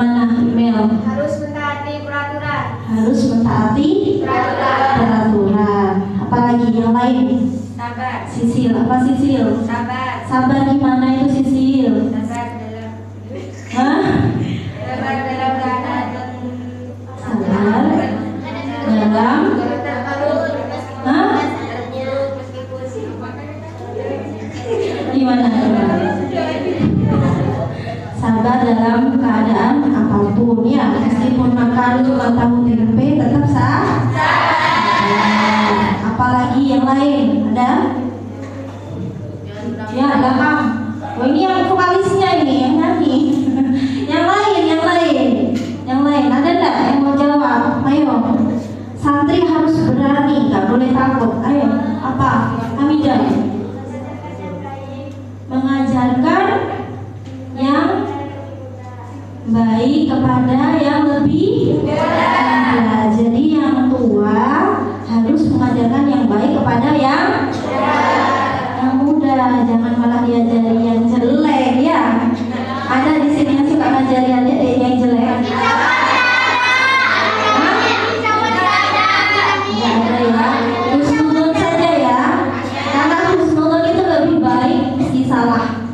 Gimana, Mel? Harus mentaati peraturan. Harus mentaati peraturan. Apalagi yang lain? Sabar. Sisil, apa Sisil? Sabar. Sabar gimana itu Sisil? Sabar dalam. Hah? Sabar dalam keadaan. Sabar dalam. Hah? Gimana? Sabar dalam keadaan apapun ya, meskipun makan ulang tahun tempe tetap sah. Apalagi yang lain ada? Ya ada Kang. Oh ini yang vokalisnya ini yang nyanyi. Yang lain ada enggak yang mau jawab? Ayo. Santri harus berani, nggak boleh takut. Ayo, apa? Hamidah. Mengajarkan yang baik kepada yang lebih muda. Jadi yang tua harus mengajarkan yang baik kepada yang muda. Jangan malah diajari yang jelek ya. Ada di sini yang suka ngajari adik yang jelek? Nggak ada ya. Husnuzon saja ya. Karena husnuzon itu lebih baik meski salah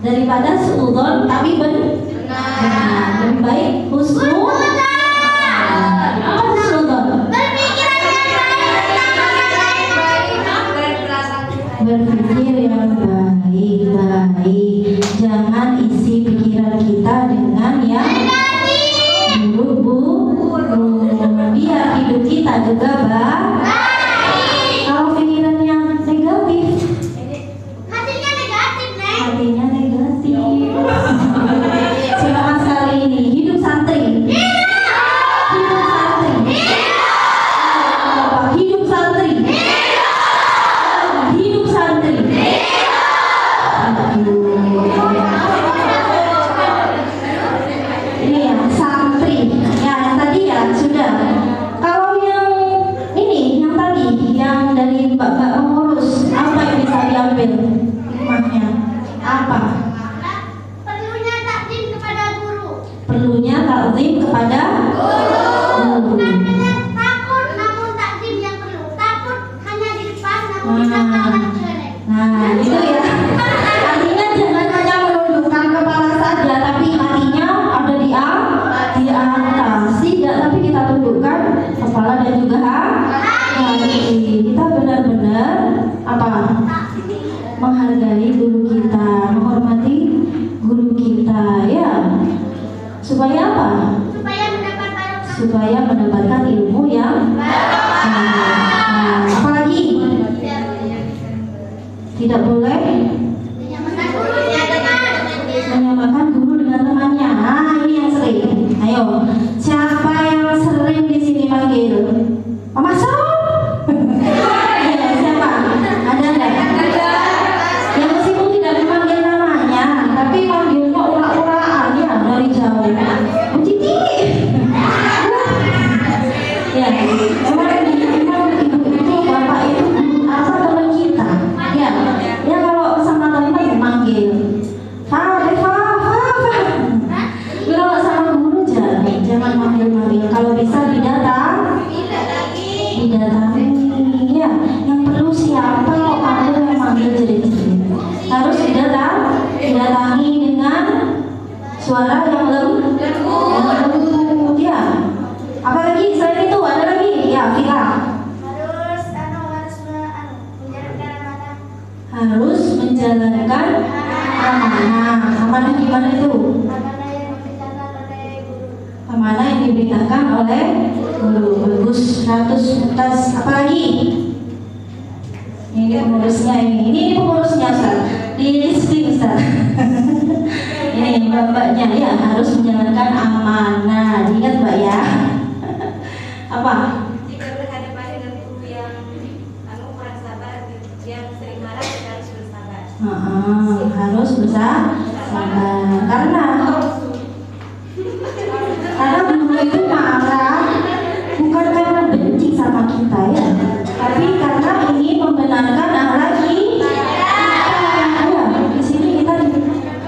daripada suudzon tapi benar. Lebih baik husnuzon. Apa husnuzon? Berpikir yang baik-baik. Jangan isi pikiran kita dengan yang buruk-buruk. Biar hidup kita juga baik. Kalau pikiran yang negatif, hatinya negatif. Silakan sekali ini hidup santri. Hidup santri. Hidup santri. Ini ya santri. Ya yang tadi ya sudah. Kalau yang ini yang tadi yang dari Mbak mengurus, apa yang bisa diambil hikmahnya? Apa? Perlunya takzim kepada guru. Perlunya takzim kepada guru. Takut namun takzim yang perlu. Takut hanya di depan namun di belakang jelek. Nah, itu ya. Artinya jangan hanya menundukkan kepala saja, tapi hatinya ada di atas. Tidak, tapi kita tundukkan kepala dan juga hati. Kita benar-benar apa? Menghargai guru kita, menghormati guru kita, ya. Supaya apa? Supaya mendapatkan ilmu yang nah, apalagi? Tidak boleh menyamakan guru dengan temannya. Nah, ini yang sering. Ayo, siapa yang sering di sini manggil? Mama Sam? Ya, siapa? Ada nggak? Yang meskipun tidak dipanggil namanya, tapi manggilnya urak-urakan ya dari jauh. Bu Titi. Ya, memang ibu itu, bapak itu asal teman kita. Ya, ya kalau sama teman manggil. Kalau sama guru jangan manggil-manggil. Kalau bisa didatangi. Ya, yang perlu siapa kok kamu yang manggil jerit-jerit. Harus didatangi dengan suara yang lembut. Ya. Apalagi selain itu ada lagi? Ya, Vika. Harus menjalankan amanah. Amanah gimana itu? Amanah yang diberitakan oleh guru. Bagus, 100 atas. Apalagi? Ini pengurusnya ini pengurusnya Ustaz. Di listing Ustaz. Ini mbak-mbaknya ya harus menjalankan amanah. Ingat Mbak ya. Apa? Jika berhadapan dengan guru yang kurang sabar, yang sering marah, kita harus bersabar. Harus bersabar. Karena guru itu marah bukan karena benci sama kita ya, tapi karena ingin membenarkan akhlak kita. Ya, di sini kita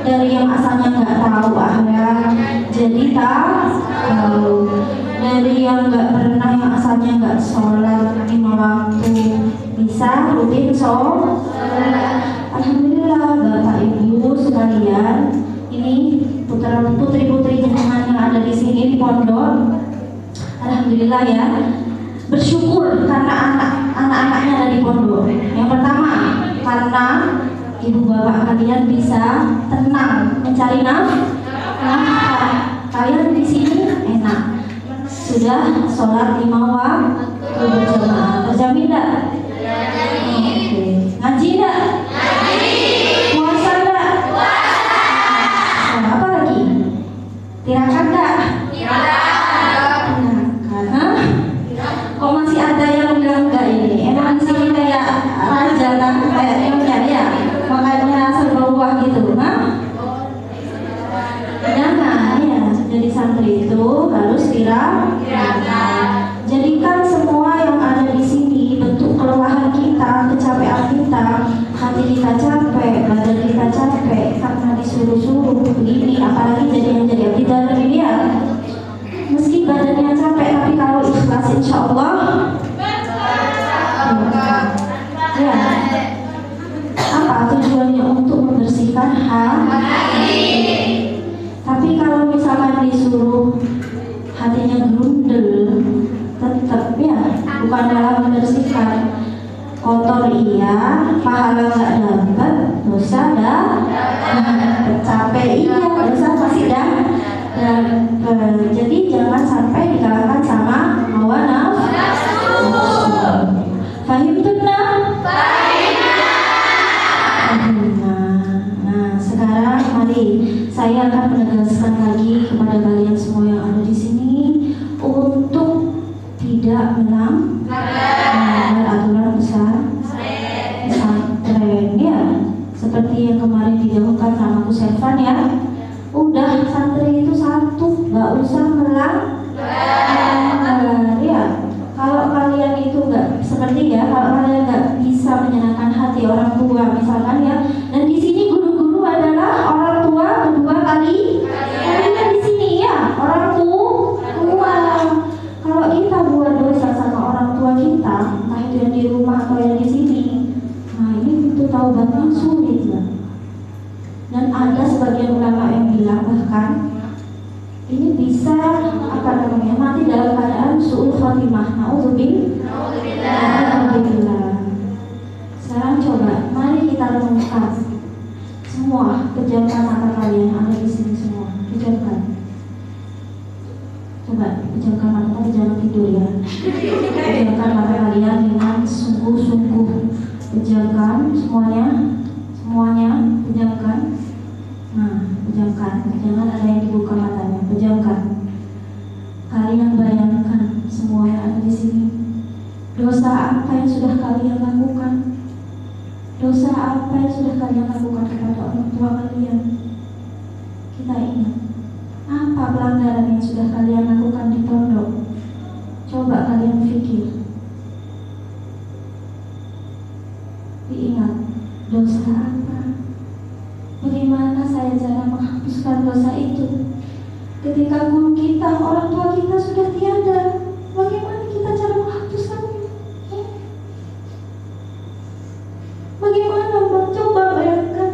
dari yang asalnya nggak tahu akhlak, jadi kita tahu. Dari yang nggak pernah, yang asalnya nggak sholat 5 waktu, bisa rutin sholat. Alhamdulillah Bapak Ibu sekalian, ini putra putri jenengan yang ada di sini di pondok, alhamdulillah ya, bersyukur karena anak-anaknya ada di pondok. Yang pertama, karena ibu bapak kalian bisa tenang mencari nafkah. Kalian di sini enak, sudah sholat 5 waktu berjamaah, terjamin tidak? Oke. Ngaji tidak? Puasa tidak? Apa lagi? Tirakat tidak? Kok masih ada yang bilang enggak ini? Emang di sini kayak raja kan, kayak nyonya ya, makanya serba uang gitu, jangan ya. Jadi santri itu harus tirakat. Jadikan semua yang ada di sini bentuk kelelahan kita, kecapean kita, hati kita capek, badan kita capek karena disuruh-suruh begini, apalagi jadi abdi dalam ini ya. Meski badannya capek, tapi kalau ikhlas insya Allah ya. Apa tujuannya? Untuk membersihkan hati. Tapi kalau misalkan disuruh hatinya grundel, tetap ya bukan dalam membersihkan. Kotor iya, pahala nggak dapat, dosa capek iya, dosa masih jadi jangan sampai dikalahkan sama hawa nafsu. Fahim tunna? Nah, sekarang mari saya akan menegaskan lagi kepada kalian semua yang ada di sini untuk tidak melanggar aturan pesantren ya, seperti yang kemarin dijauhkan sama Ku Servan ya. Udah santri itu satu, nggak usah melanggar ya. Kalau kalian itu nggak seperti ya, kalau kalian nggak bisa menyenangkan hati orang tua misalkan ya, dan di sini guru-guru adalah orang tua kedua kali kalian di sini ya, orang tua. Kalau kita buat dosa sama orang tua kita, entah itu yang di rumah atau yang di sini, nah ini itu taubatnya sulit ya. Dan ada sebagian ulama yang bilang bahkan ini bisa mati dalam keadaan su'ul khatimah. Na'udzubillah. Sekarang coba, mari kita renungkan semua, pejamkan mata kalian yang ada di sini semua, pejamkan. Coba pejamkan mata, tapi jangan tidur ya. Pejamkan mata kalian dengan sungguh-sungguh. Pejamkan semuanya, pejamkan. Nah, pejamkan, jangan ada yang dibuka matanya, pejamkan. Kalian bayangkan semua yang ada di sini. Dosa apa yang sudah kalian lakukan? Dosa apa yang sudah kalian lakukan kepada orang tua kalian? Kita ingat, apa pelanggaran yang sudah kalian lakukan di pondok? Coba kalian pikir. Diingat, dosa apa? Bagaimana saya cara menghapuskan dosa itu? Ketika guru kita, orang tua kita sudah tiada, bagaimana kita cara menghapuskannya? Bagaimana? Coba bayangkan,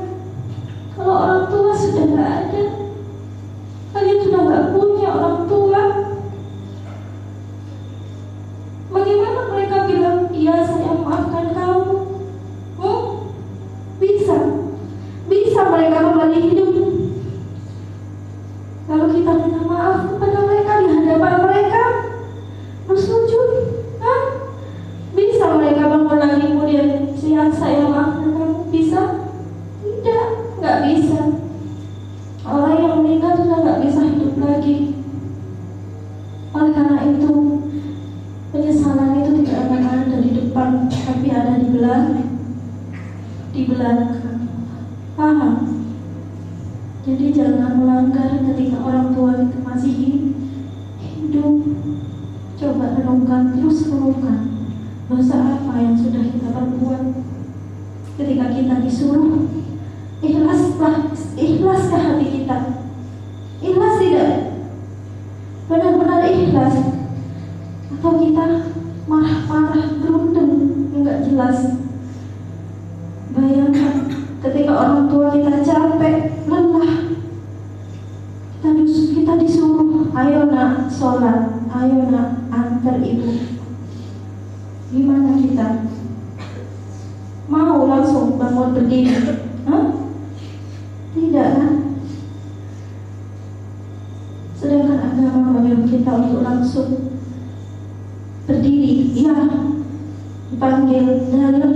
kalau orang tua sudah tidak ada, kalian sudah tidak punya orang tua, bagaimana mereka bilang, iya saya maafkan kamu? Bisa mereka kembali hidup kalau kita minta maaf kepada mereka di hadapan mereka, bersujud, bisa mereka bangun lagi kemudian siang saya maafkan kamu? Bisa? Tidak, nggak bisa. Orang yang meninggal sudah nggak bisa hidup lagi. Oleh karena itu, penyesalan itu tidak akan ada di depan, tapi ada di belakang. Paham? Jadi jangan melanggar ketika orang tua kita masih hidup. Coba renungkan, terus renungkan dosa apa yang sudah kita perbuat. Ketika kita disuruh, ikhlaskah hati kita? Ikhlas tidak? ikhlas, atau kita marah-marah, gerundeng, enggak jelas. Bayangkan ketika orang tua kita capek, lelah, kita disuruh, ayo nak sholat, ayo nak antar ibu. Gimana kita? Mau langsung bangun berdiri? Tidak kan? Sedangkan agama menyuruh kita untuk langsung berdiri. Ya, dipanggil dalam,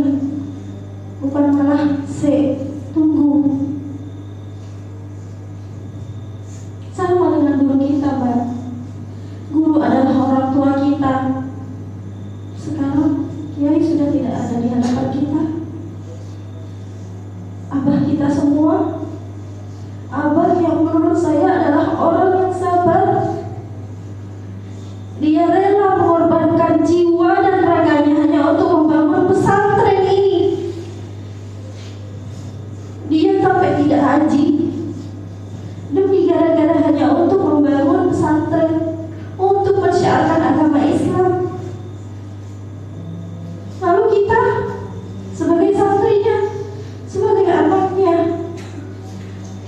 bukan malah tunggu. Sama dengan guru kita, Mbak. Guru adalah orang tua kita. Sekarang kiai sudah tidak ada di hadapan kita. Abah kita semua, abah yang menurut saya adalah orang yang sabar. Dia rela mengorbankan jiwa dan raganya hanya untuk membangun pesantren ini. Dia sampai tidak haji demi gara-gara hanya untuk membangun pesantren, untuk mensyiarkan agama Islam. Lalu kita sebagai santrinya, sebagai anaknya,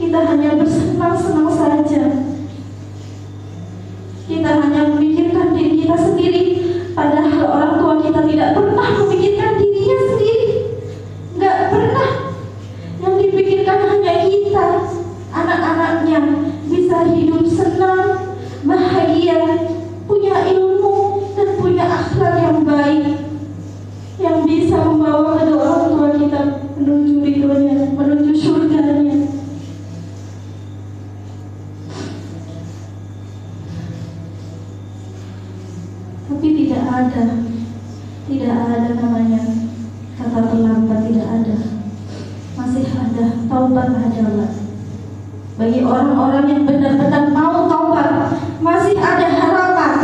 kita hanya bersenang-senang saja. Kita hanya memikirkan diri kita sendiri, padahal orang tua kita tidak pernah memikirkan dirinya sendiri. Nggak pernah. Yang dipikirkan hanya kita, anak-anaknya, bisa hidup senang, bahagia, punya ilmu, dan punya akhlak yang baik, yang bisa membawa kedua orang tua kita menuju ridhonya, menuju surganya. Tapi tidak ada namanya kata terlambat, tidak ada. Masih ada, taubat adalah bagi orang-orang yang benar-benar mau taubat, masih ada harapan.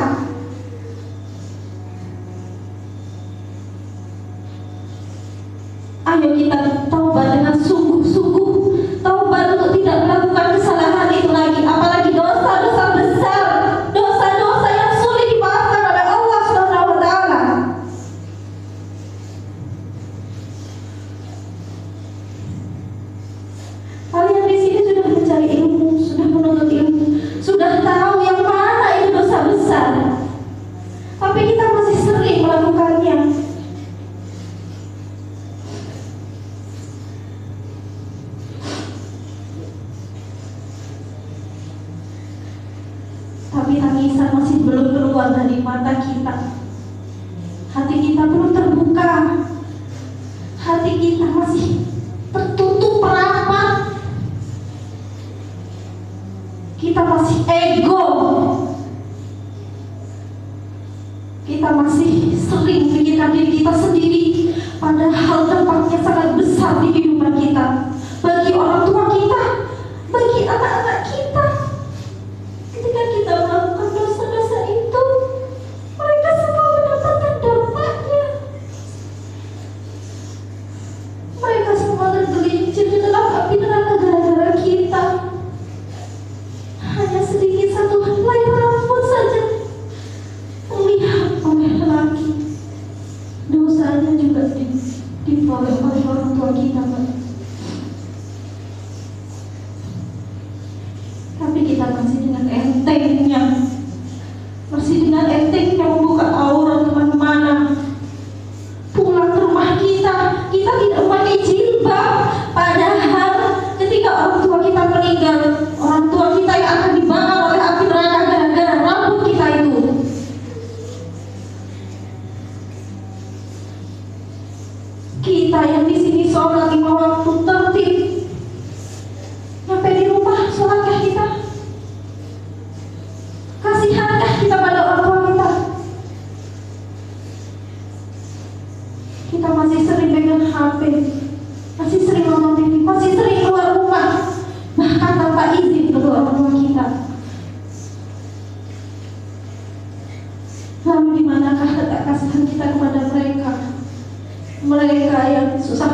Ayo kita taubat dengan sungguh-sungguh, taubat untuk tidak melakukan kesalahan itu lagi, apalagi dosa-dosa besar, dosa-dosa yang sulit dimaafkan oleh Allah Subhanahu wa taala. Kalian di sini sudah mencari ilmu, sudah menuntut ilmu, sudah tahu yang mana itu dosa besar, tapi kita masih sering melakukannya. Tapi tangisan masih belum keluar dari mata kita. Hati kita belum terbuka. Hati kita masih tertutup rapat. Kita masih ego. Kita masih sering memikirkan diri kita sendiri, padahal dampaknya sangat besar di kehidupan kita, bagi orang tua kita, bagi anak-anak kita. Ketika kita melakukan dosa-dosa itu, mereka semua mendapatkan dampaknya. Mereka semua tergelincir di dalam api neraka gara-gara kita. Hanya sedikit satu helai rambut saja terlihat oleh lelaki, dosanya juga diperoleh oleh orang tua kita, Pak. Tapi kita masih dengan entengnya membuka aurat kemana-mana. Pulang ke rumah kita tidak memakai jilbab, padahal ketika orang tua kita meninggal, orang tua kita yang akan dibakar oleh api neraka gara-gara rambut kita itu. Kita yang di sini sholat 5 waktu tertib, sampai di rumah sholatkah kita? Kasihankah kita pada orang tua kita? Kita masih sering pegang HP, masih sering nonton TV, masih sering keluar rumah, bahkan tanpa izin kedua orang tua kita. Lalu di manakah letak kasihan kita kepada mereka yang susah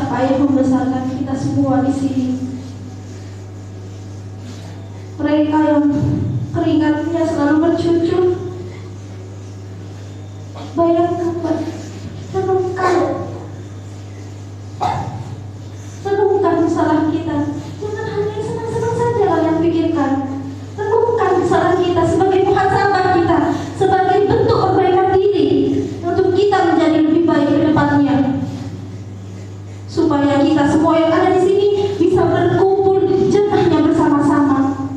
payah membesarkan kita semua di sini. Mereka yang keringatnya selalu bercucur. Bayangkan Pak, renungkan masalah kita. Jangan hanya senang-senang saja lah yang pikirkan. Renungkan kesalahan kita sebagai muhasabah kita, sebagai bentuk perbaikan diri untuk kita menjadi lebih baik ke depannya. Supaya kita semua yang ada di sini bisa berkumpul di jannahnya bersama-sama.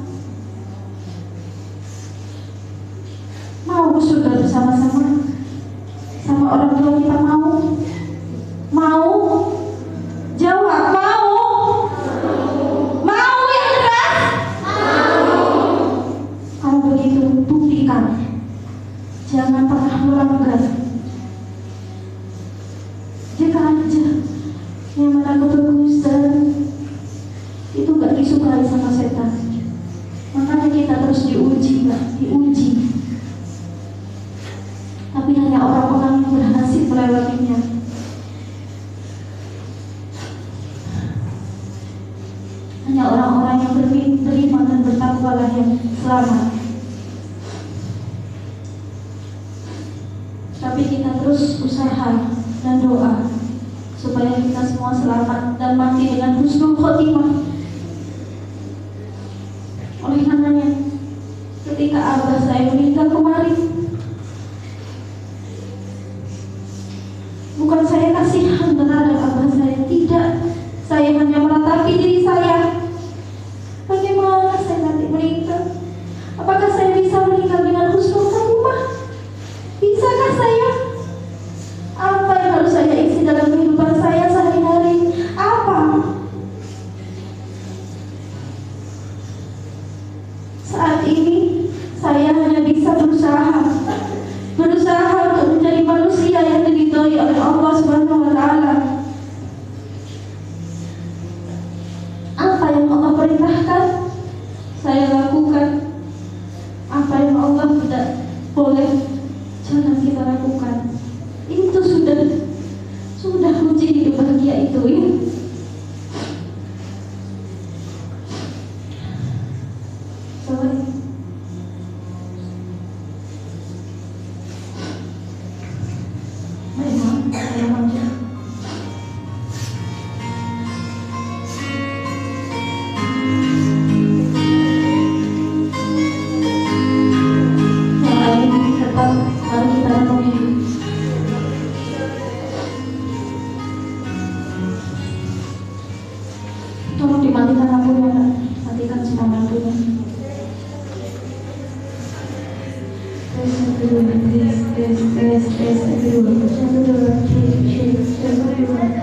Mau ke surga bersama-sama sama orang tua kita, mau? Mau? Jawab, mau? Mau yang keras? Kalau begitu buktikan. Jangan pernah melanggar. Jika aja yang mana kebagusan itu gak disukai sama setan, makanya kita terus diuji, diuji. Tapi hanya orang-orang yang berhasil melewatinya. Hanya orang-orang yang beriman dan bertakwalah yang selamat. Tapi kita terus usaha dan doa supaya kita semua selamat dan mati dengan husnul khotimah. Oleh karenanya, ketika abah saya meninggal kemarin, bukan saya kasihan terhadap abah saya, tidak. Saya hanya meratapi diri saya. Bagaimana saya nanti meninggal? Apakah saya bisa meninggal dengan husnul khotimah? Bisakah saya? Apa yang harus saya isi dalam kehidupan saya sehari-hari? Apa? Saat ini saya hanya bisa berusaha untuk menjadi manusia yang diridhoi oleh Allah Subhanahu wa taala. Apa yang Allah perintahkan, saya lakukan. Apa yang Allah tidak boleh, jangan kita lakukan. Itu sudah kunci hidup bahagia itu, ya. Sorry. Tolong dimatikan lampunya, matikan semua lampunya. Tes, 1, 2, 3, tes, 1, 2, 3,